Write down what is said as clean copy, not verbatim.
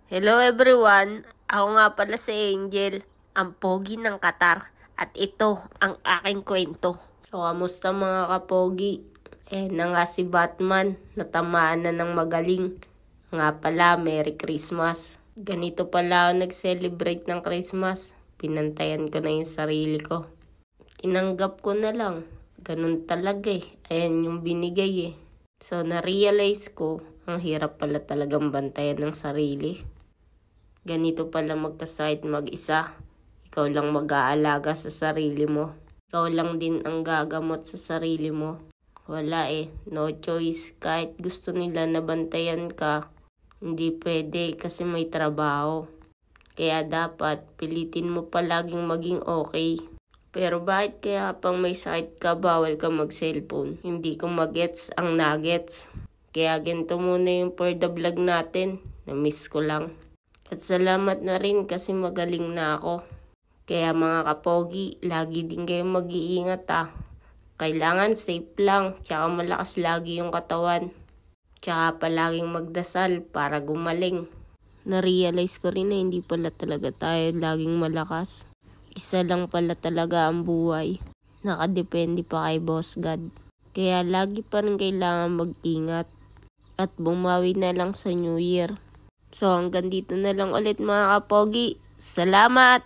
Hello everyone! Ako nga pala si Angel, ang pogi ng Qatar. At ito ang aking kwento. So, kamusta mga kapogi? Na nga si Batman, natamaan na ng magaling. Nga pala, Merry Christmas. Ganito pala ako nag-celebrate ng Christmas. Pinantayan ko na yung sarili ko. Tinanggap ko na lang. Ganun talaga eh. Ayan yung binigay eh. So, na-realize ko, ang hirap pala talagang bantayan ng sarili. Ganito pala magkasakit mag-isa. Ikaw lang mag-aalaga sa sarili mo. Ikaw lang din ang gagamot sa sarili mo. Wala eh. No choice. Kahit gusto nila na bantayan ka, hindi pwede kasi may trabaho. Kaya dapat pilitin mo palaging maging okay. Pero bakit kaya pang may sakit ka, bawal ka mag-cellphone? Hindi ko magets ang nuggets. Kaya ganito muna yung for the vlog natin. Na-miss ko lang. At salamat na rin kasi magaling na ako. Kaya mga kapogi, lagi din kayo mag-iingat Kailangan safe lang, tsaka malakas lagi yung katawan. Tsaka palaging magdasal para gumaling. Na-realize ko rin na hindi pala talaga tayo laging malakas. Isa lang pala talaga ang buhay. Nakadepende pa kay Boss God. Kaya lagi pa rin kailangan mag-ingat. At bumawi na lang sa New Year. So hanggang dito na lang ulit mga kapogi. Salamat!